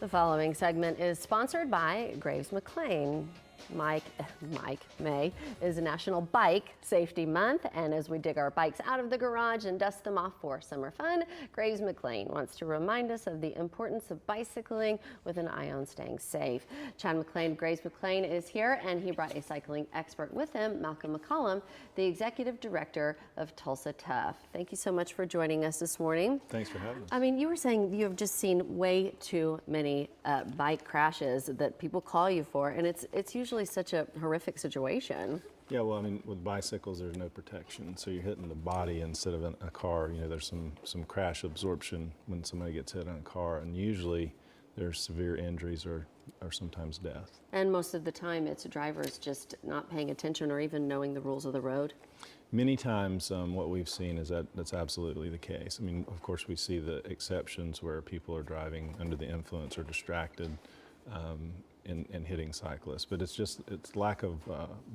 The following segment is sponsored by Graves McLain. May is National Bike Safety Month, and as we dig our bikes out of the garage and dust them off for summer fun, Graves McLain wants to remind us of the importance of bicycling with an eye on staying safe. Chad McLain, Graves McLain, is here, and he brought a cycling expert with him, Malcolm McCollum, the executive director of Tulsa Tough. Thank you so much for joining us this morning. Thanks for having us. I mean, you were saying you have just seen way too many bike crashes that people call you for, and it's usually such a horrific situation. Yeah, well, I mean, with bicycles, there's no protection, so you're hitting the body instead of a car. You know, there's some crash absorption when somebody gets hit on a car, and usually there's severe injuries or sometimes death. And most of the time, it's drivers just not paying attention or even knowing the rules of the road. Many times, what we've seen is that that's absolutely the case. I mean, of course, we see the exceptions where people are driving under the influence or distracted. In hitting cyclists, but it's lack of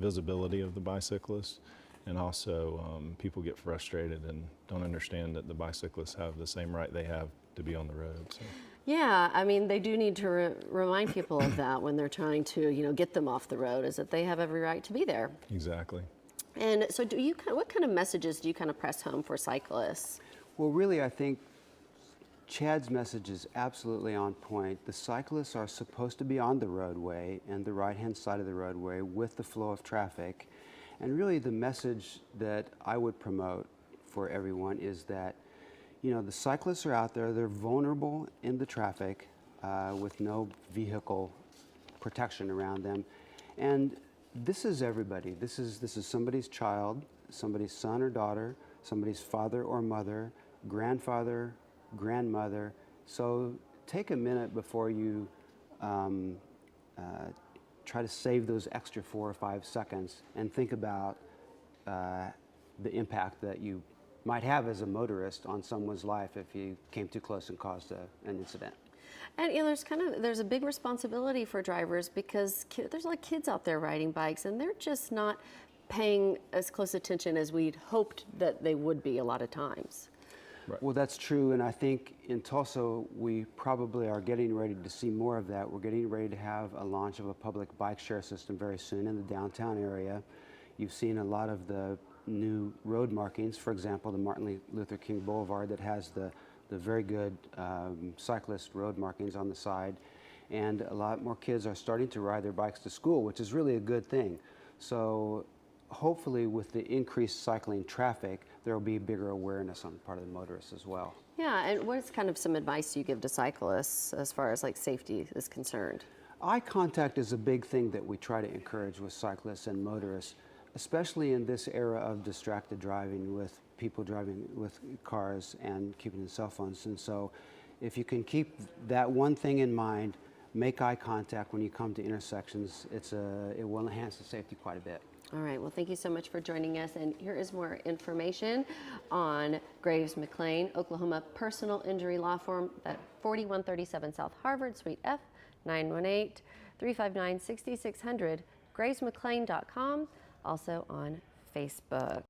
visibility of the bicyclists, and also people get frustrated and don't understand that the bicyclists have the same right they have to be on the road. So. Yeah, I mean, they do need to remind people of that when they're trying to, get them off the road, is that they have every right to be there. Exactly. And so, what kind of messages do you kind of press home for cyclists? Well, really, I think Chad's message is absolutely on point. The cyclists are supposed to be on the roadway and the right-hand side of the roadway with the flow of traffic. And really the message that I would promote for everyone is that, the cyclists are out there, they're vulnerable in the traffic with no vehicle protection around them. And this is everybody. This is somebody's child, somebody's son or daughter, somebody's father or mother, grandfather, grandmother. So take a minute before you try to save those extra 4 or 5 seconds and think about the impact that you might have as a motorist on someone's life if you came too close and caused an incident. And there's a big responsibility for drivers because there's a lot of kids out there riding bikes, and they're just not paying as close attention as we'd hoped that they would be a lot of times. Right. Well, that's true, and I think in Tulsa we probably are getting ready to see more of that. We're getting ready to have a launch of a public bike share system very soon in the downtown area. You've seen a lot of the new road markings, for example, the Martin Luther King Boulevard that has the very good cyclist road markings on the side, and a lot more kids are starting to ride their bikes to school, which is really a good thing. So hopefully with the increased cycling traffic, there will be bigger awareness on the part of the motorists as well. Yeah, and what is kind of some advice you give to cyclists as far as safety is concerned? Eye contact is a big thing that we try to encourage with cyclists and motorists, especially in this era of distracted driving with people driving with cars and keeping the cell phones. And so if you can keep that one thing in mind, make eye contact when you come to intersections, it will enhance the safety quite a bit. All right, well, thank you so much for joining us. And here is more information on Graves McLain, Oklahoma personal injury law firm at 4137 South Harvard, Suite F, 918-359-6600, gravesmclain.com, also on Facebook.